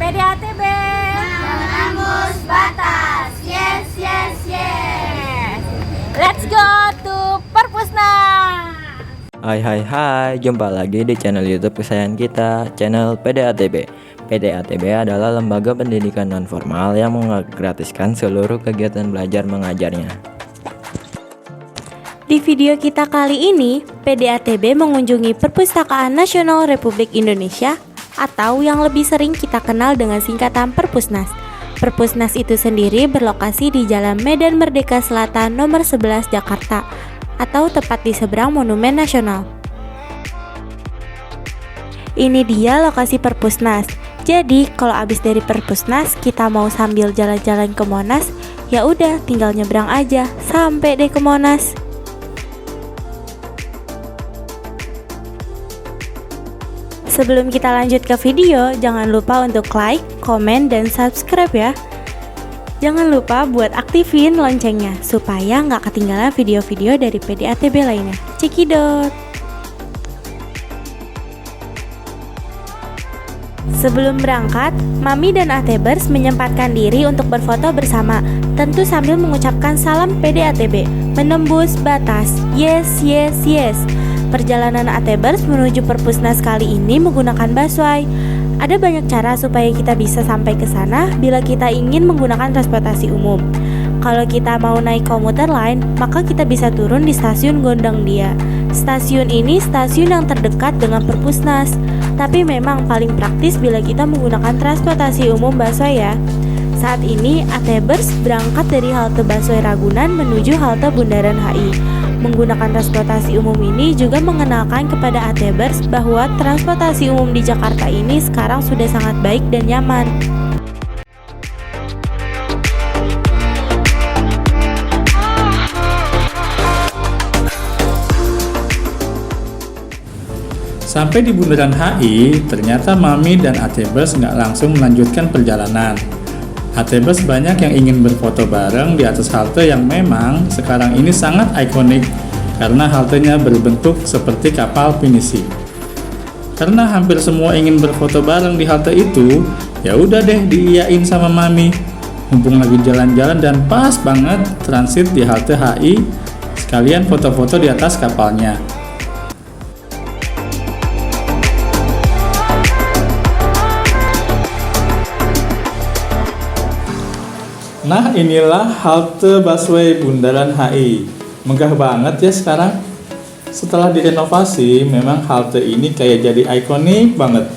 PDATB Menembus batas. Yes, yes, yes. Let's go to Perpusnas. Hai, jumpa lagi di channel YouTube kesayangan kita, channel PDATB. PDATB adalah lembaga pendidikan non-formal yang menggratiskan seluruh kegiatan belajar mengajarnya. Di video kita kali ini, PDATB mengunjungi Perpustakaan Nasional Republik Indonesia atau yang lebih sering kita kenal dengan singkatan Perpusnas. Perpusnas itu sendiri berlokasi di Jalan Medan Merdeka Selatan nomor 11 Jakarta atau tepat di seberang Monumen Nasional. Ini dia lokasi Perpusnas. Jadi, kalau abis dari Perpusnas kita mau sambil jalan-jalan ke Monas, ya udah tinggal nyebrang aja sampai deh ke Monas. Sebelum kita lanjut ke video, jangan lupa untuk like, komen, dan subscribe ya. Jangan lupa buat aktifin loncengnya supaya nggak ketinggalan video-video dari PDATB lainnya. Cekidot. Sebelum berangkat, Mami dan Atebers menyempatkan diri untuk berfoto bersama, tentu sambil mengucapkan salam PDATB, menembus batas. Yes, yes, yes. Perjalanan Atebers menuju Perpusnas kali ini menggunakan busway. Ada banyak cara supaya kita bisa sampai ke sana bila kita ingin menggunakan transportasi umum. Kalau kita mau naik komuter lain, maka kita bisa turun di stasiun Gondang Dia. Stasiun ini stasiun yang terdekat dengan Perpusnas, tapi memang paling praktis bila kita menggunakan transportasi umum busway ya. Saat ini Atebers berangkat dari halte busway Ragunan menuju halte Bundaran HI. Menggunakan transportasi umum ini juga mengenalkan kepada Atebers bahwa transportasi umum di Jakarta ini sekarang sudah sangat baik dan nyaman. Sampai di Bundaran HI, ternyata Mami dan Atebers nggak langsung melanjutkan perjalanan. Atebers banyak yang ingin berfoto bareng di atas halte yang memang sekarang ini sangat ikonik karena haltenya berbentuk seperti kapal pinisi. Karena hampir semua ingin berfoto bareng di halte itu, ya udah deh diiyain sama Mami. Mumpung lagi jalan-jalan dan pas banget transit di halte HI, sekalian foto-foto di atas kapalnya. Nah, inilah halte busway Bundaran HI. Megah banget ya sekarang. Setelah direnovasi, memang halte ini kayak jadi ikonik banget.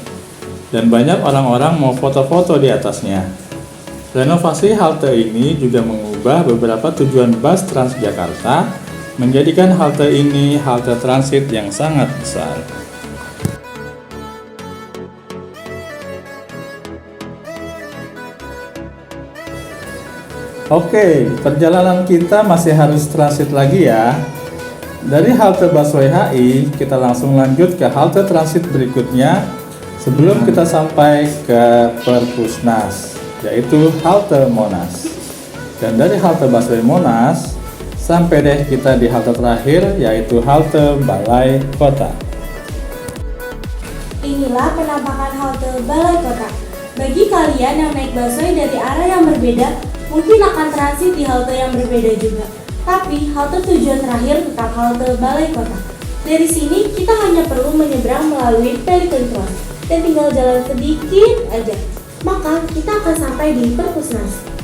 Dan banyak orang-orang mau foto-foto di atasnya. Renovasi halte ini juga mengubah beberapa tujuan bus Transjakarta, menjadikan halte ini halte transit yang sangat besar. Oke, perjalanan kita masih harus transit lagi ya. Dari halte busway HI, kita langsung lanjut ke halte transit berikutnya sebelum kita sampai ke Perpusnas, yaitu halte Monas. Dan dari halte busway Monas, sampai deh kita di halte terakhir, yaitu halte Balai Kota. Inilah penampakan halte Balai Kota. Bagi kalian yang naik busway dari arah yang berbeda, mungkin akan transit di halte yang berbeda juga. Tapi halte tujuan terakhir tetap halte Balai Kota. Dari sini kita hanya perlu menyeberang melalui Pelikan Cross dan tinggal jalan sedikit aja. Maka kita akan sampai di Perpusnas.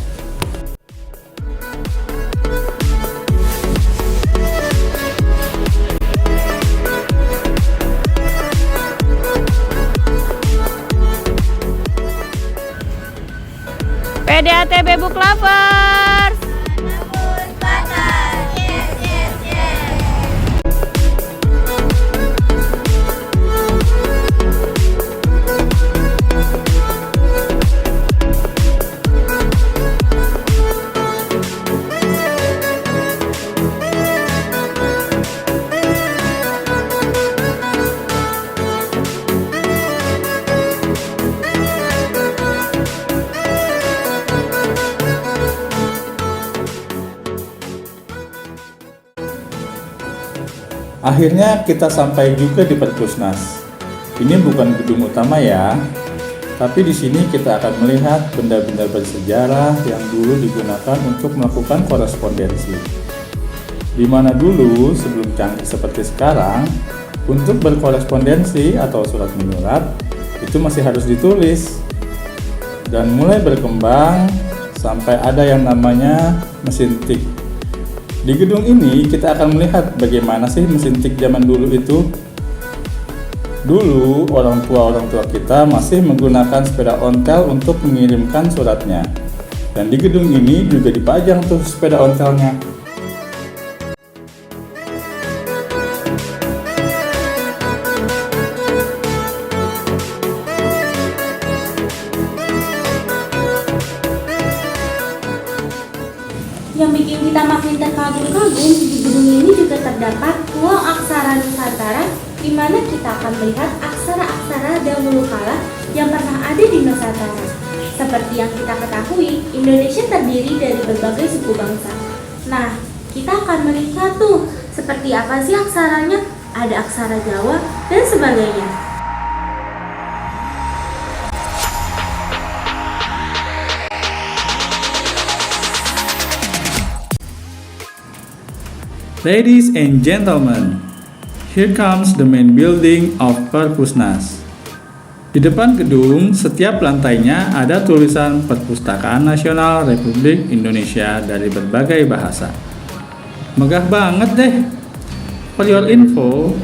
PDATB Book Lovers. Menembus batas. Yes, yes, yes. Akhirnya kita sampai juga di Perpusnas. Ini bukan gedung utama ya. Tapi di sini kita akan melihat benda-benda bersejarah yang dulu digunakan untuk melakukan korespondensi. Di mana dulu sebelum canggih seperti sekarang, untuk berkorespondensi atau surat menyurat itu masih harus ditulis. Dan mulai berkembang sampai ada yang namanya mesin tik. Di gedung ini kita akan melihat bagaimana sih mesin tik zaman dulu itu. Dulu orang tua kita masih menggunakan sepeda ontel untuk mengirimkan suratnya. Dan di gedung ini juga dipajang tuh sepeda ontelnya. Yang bikin kita makin terkagum-kagum, di gedung ini juga terdapat Ruang Aksara Nusantara, di mana kita akan melihat aksara-aksara dahulu kala yang pernah ada di Nusantara. Seperti yang kita ketahui, Indonesia terdiri dari berbagai suku bangsa. Nah, kita akan melihat tuh, seperti apa sih aksaranya, ada aksara Jawa, dan sebagainya. Ladies and gentlemen, here comes the main building of Perpusnas. Di depan gedung, setiap lantainya ada tulisan Perpustakaan Nasional Republik Indonesia dari berbagai bahasa. Megah banget deh. For your info,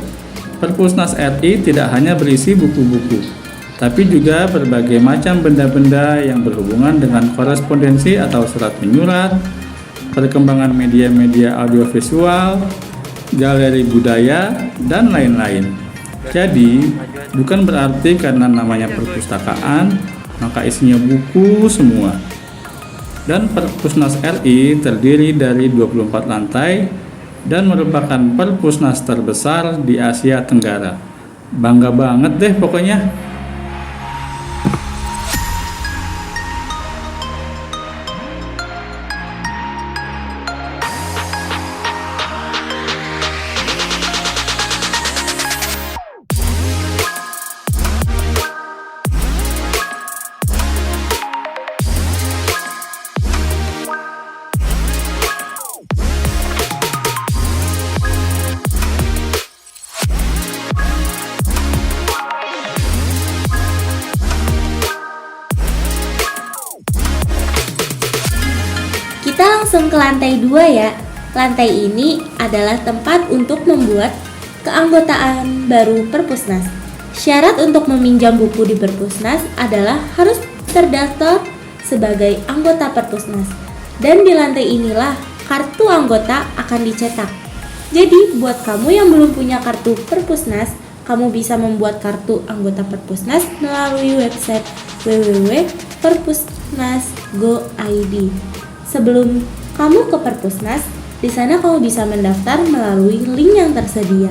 Perpusnas RI tidak hanya berisi buku-buku, tapi juga berbagai macam benda-benda yang berhubungan dengan korespondensi atau surat menyurat, perkembangan media-media audiovisual, galeri budaya, dan lain-lain. Jadi, bukan berarti karena namanya perpustakaan, maka isinya buku semua. Dan Perpusnas RI terdiri dari 24 lantai dan merupakan perpusnas terbesar di Asia Tenggara. Bangga banget deh pokoknya. Kita langsung ke lantai 2 ya. Lantai ini adalah tempat untuk membuat keanggotaan baru Perpusnas. Syarat untuk meminjam buku di Perpusnas adalah harus terdaftar sebagai anggota Perpusnas. Dan di lantai inilah kartu anggota akan dicetak. Jadi buat kamu yang belum punya kartu Perpusnas, kamu bisa membuat kartu anggota Perpusnas melalui website www.perpusnas.go.id. Sebelum kamu ke Perpusnas, di sana kamu bisa mendaftar melalui link yang tersedia.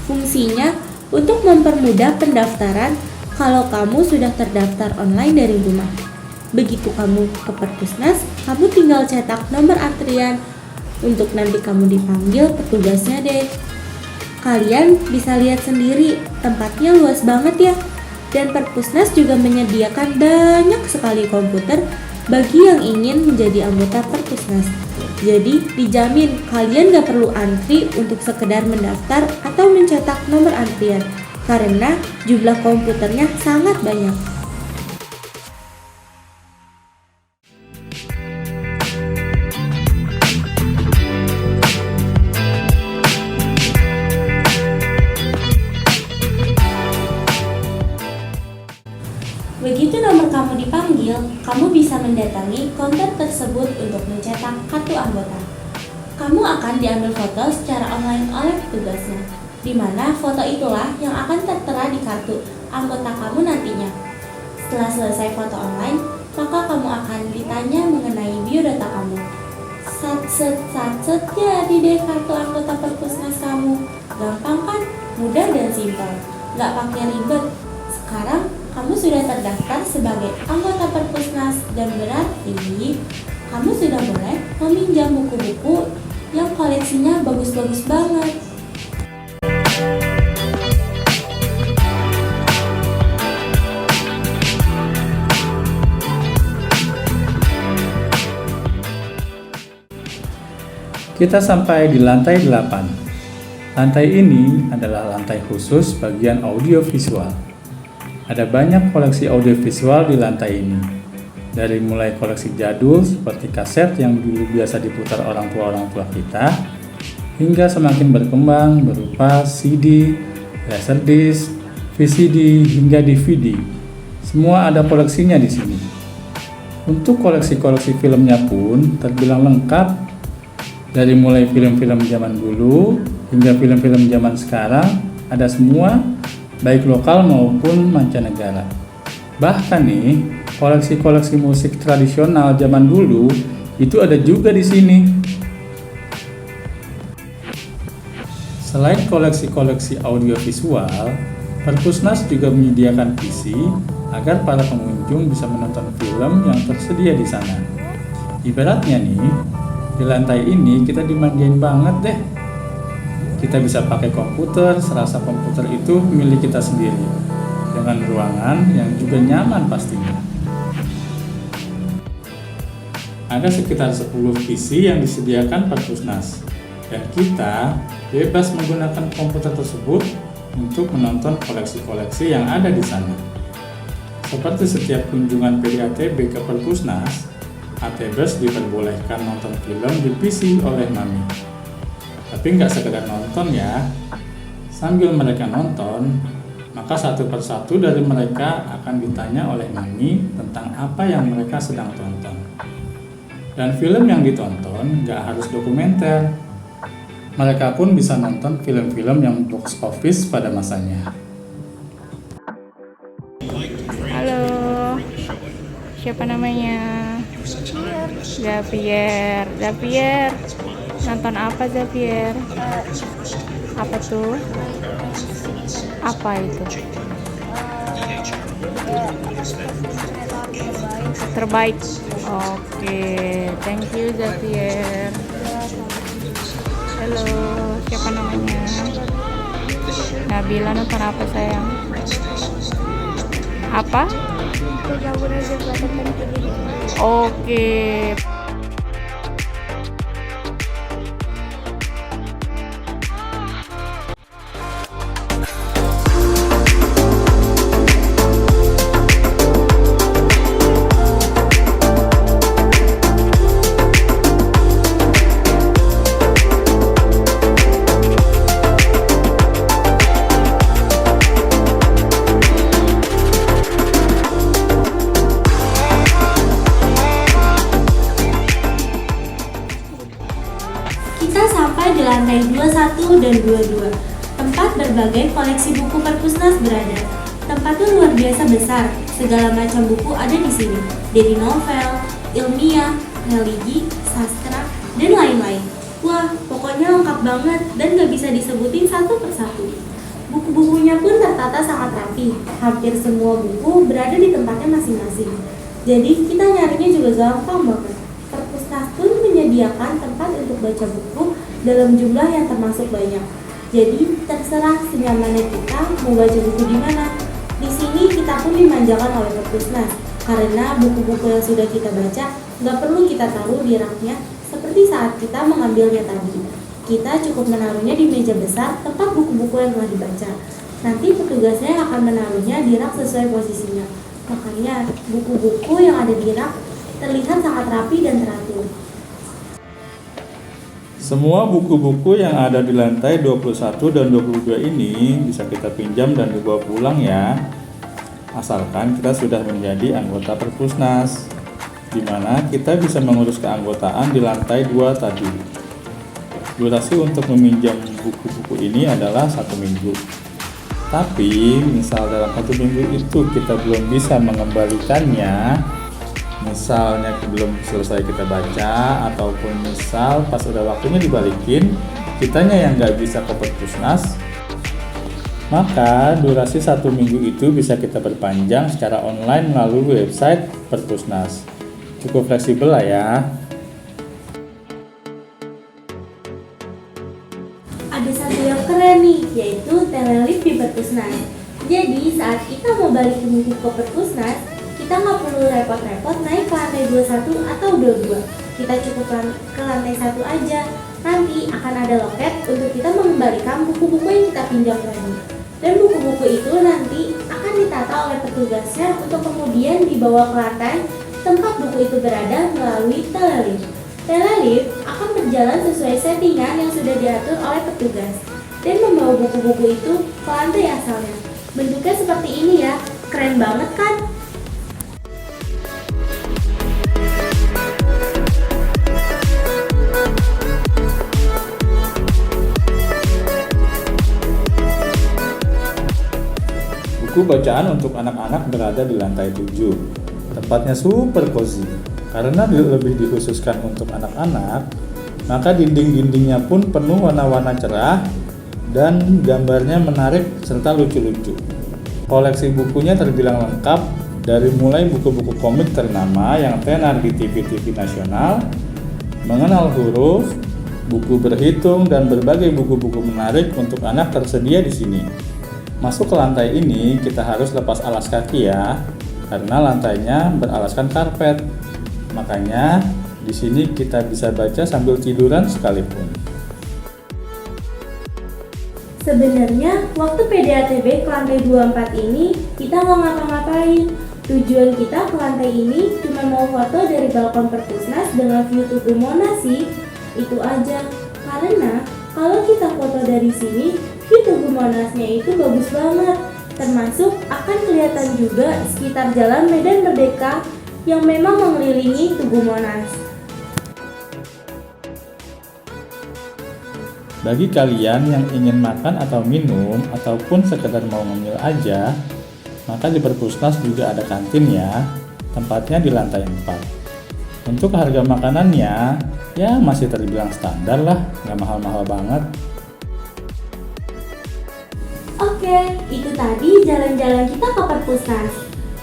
Fungsinya untuk mempermudah pendaftaran kalau kamu sudah terdaftar online dari rumah. Begitu kamu ke Perpusnas, kamu tinggal cetak nomor antrian untuk nanti kamu dipanggil petugasnya deh. Kalian bisa lihat sendiri, tempatnya luas banget ya. Dan Perpusnas juga menyediakan banyak sekali komputer bagi yang ingin menjadi anggota Perpusnas. Jadi dijamin kalian gak perlu antri untuk sekedar mendaftar atau mencetak nomor antrian, karena jumlah komputernya sangat banyak. Begitu nomor kamu dipanggil, kamu bisa mendatangi counter tersebut untuk mencetak kartu anggota. Kamu akan diambil foto secara online oleh petugasnya, di mana foto itulah yang akan tertera di kartu anggota kamu nantinya. Setelah selesai foto online, maka kamu akan ditanya mengenai biodata kamu. Sat-set jadi deh kartu anggota Perpusnas kamu. Gampang kan? Mudah dan simpel. Gak pakai ribet. Sekarang kamu sudah terdaftar sebagai anggota Perpusnas dan berarti kamu sudah boleh meminjam buku-buku yang koleksinya bagus-bagus banget. Kita sampai di lantai 8. Lantai ini adalah lantai khusus bagian audiovisual. Ada banyak koleksi audiovisual di lantai ini. Dari mulai koleksi jadul seperti kaset yang dulu biasa diputar orang tua kita, hingga semakin berkembang berupa CD, Laserdisc, VCD, hingga DVD. Semua ada koleksinya di sini. Untuk koleksi-koleksi filmnya pun terbilang lengkap. Dari mulai film-film zaman dulu hingga film-film zaman sekarang ada semua, baik lokal maupun mancanegara. Bahkan nih, koleksi-koleksi musik tradisional zaman dulu itu ada juga di sini. Selain koleksi-koleksi audiovisual, Perpusnas juga menyediakan PC agar para pengunjung bisa menonton film yang tersedia di sana. Ibaratnya nih, di lantai ini kita dimanjain banget deh. Kita bisa pakai komputer, serasa komputer itu milik kita sendiri, dengan ruangan yang juga nyaman pastinya. Ada sekitar 10 PC yang disediakan Perpusnas, dan kita bebas menggunakan komputer tersebut untuk menonton koleksi-koleksi yang ada di sana. Seperti setiap kunjungan PDATB ke Perpusnas, ATBers diperbolehkan nonton film di PC oleh Mami. Tapi nggak sekedar nonton ya. Sambil mereka nonton, maka satu persatu dari mereka akan ditanya oleh Mami tentang apa yang mereka sedang tonton. Dan film yang ditonton nggak harus dokumenter. Mereka pun bisa nonton film-film yang box office pada masanya. Halo, siapa namanya? Xavier. Xavier, nonton apa Xavier? Apa tuh? Apa itu? Terbaik. Oke, thank you Xavier. Halo, siapa namanya? Nabila, nonton apa sayang? Apa? Oke. Kita sampai di lantai 21 dan 22, tempat berbagai koleksi buku Perpusnas berada. Tempatnya luar biasa besar, segala macam buku ada di sini, dari novel, ilmiah, religi, sastra, dan lain-lain. Wah, pokoknya lengkap banget dan gak bisa disebutin satu persatu. Buku-bukunya pun tertata sangat rapi, hampir semua buku berada di tempatnya masing-masing. Jadi kita nyarinya juga gampang banget. Perpusnas pun menyediakan tempat untuk baca buku dalam jumlah yang termasuk banyak. Jadi terserah senyamannya kita mau baca buku di mana. Di sini kita pun dimanjakan oleh Perpusnas karena buku-buku yang sudah kita baca nggak perlu kita taruh di raknya seperti saat kita mengambilnya tadi. Kita cukup menaruhnya di meja besar tempat buku-buku yang telah dibaca. Nanti petugasnya akan menaruhnya di rak sesuai posisinya. Makanya buku-buku yang ada di rak terlihat sangat rapi dan teratur. Semua buku-buku yang ada di lantai 21 dan 22 ini bisa kita pinjam dan dibawa pulang ya. Asalkan kita sudah menjadi anggota Perpusnas, di mana kita bisa mengurus keanggotaan di lantai 2 tadi. Durasi untuk meminjam buku-buku ini adalah 1 minggu. Tapi misal dalam 1 minggu itu kita belum bisa mengembalikannya, misalnya belum selesai kita baca, ataupun misal pas udah waktunya dibalikin kitanya yang nggak bisa ke Perpusnas, maka durasi 1 minggu itu bisa kita perpanjang secara online melalui website Perpusnas. Cukup fleksibel lah ya. Ada satu yang keren nih, yaitu telelift di Perpusnas. Jadi saat kita mau balikin buku ke Perpusnas, kita nggak perlu repot-repot naik ke lantai 21 atau 22. Kita cukup ke lantai 1 aja. Nanti akan ada loket untuk kita mengembalikan buku-buku yang kita pinjam tadi. Dan buku-buku itu nanti akan ditata oleh petugasnya untuk kemudian dibawa ke lantai tempat buku itu berada melalui telelift. Telelift akan berjalan sesuai settingan yang sudah diatur oleh petugas dan membawa buku-buku itu ke lantai asalnya. Bentuknya seperti ini ya, keren banget kan? Buku bacaan untuk anak-anak berada di lantai 7. Tempatnya super cozy. Karena lebih dikhususkan untuk anak-anak, maka dinding-dindingnya pun penuh warna-warna cerah dan gambarnya menarik serta lucu-lucu. Koleksi bukunya terbilang lengkap, dari mulai buku-buku komik ternama yang tenar di TV-TV nasional, mengenal huruf, buku berhitung, dan berbagai buku-buku menarik untuk anak tersedia di sini. Masuk ke lantai ini, kita harus lepas alas kaki ya, karena lantainya beralaskan karpet. Makanya di sini kita bisa baca sambil tiduran sekalipun. Sebenarnya waktu PDATB ke lantai 24 ini kita nggak ngapa-ngapain. Tujuan kita ke lantai ini cuma mau foto dari balkon Perpusnas dengan view Tugu Monas sih. Itu aja. Karena kalau kita foto dari sini, view Tugu Monasnya itu bagus banget. Termasuk akan kelihatan juga sekitar Jalan Medan Merdeka yang memang mengelilingi Tugu Monas. Bagi kalian yang ingin makan atau minum ataupun sekedar mau ngemil aja, maka di Perpusnas juga ada kantin ya, tempatnya di lantai 4. Untuk harga makanannya, ya masih terbilang standar lah, nggak mahal-mahal banget. Oke, itu tadi jalan-jalan kita ke Perpusnas.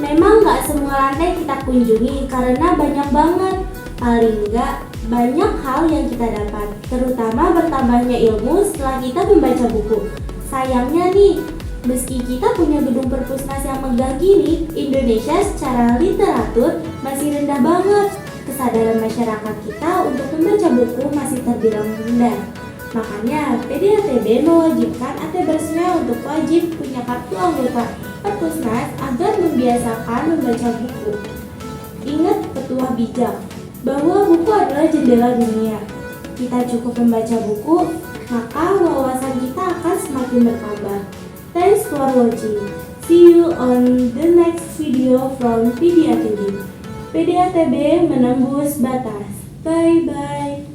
Memang nggak semua lantai kita kunjungi karena banyak banget. Paling nggak banyak hal yang kita dapat, terutama bertambahnya ilmu setelah kita membaca buku. Sayangnya nih, meski kita punya gedung Perpusnas yang megah gini, Indonesia secara literatur masih rendah banget. Kesadaran masyarakat kita untuk membaca buku masih terbilang rendah. Makanya PDATB mewajibkan ATBersnya untuk wajib punya kartu anggota Perpusnas agar membiasakan membaca buku. Ingat petuah bijak bahwa buku adalah jendela dunia. Kita cukup membaca buku, maka wawasan kita akan semakin bertambah. Thanks for watching. See you on the next video from PDATB. PDATB menembus batas. Bye bye.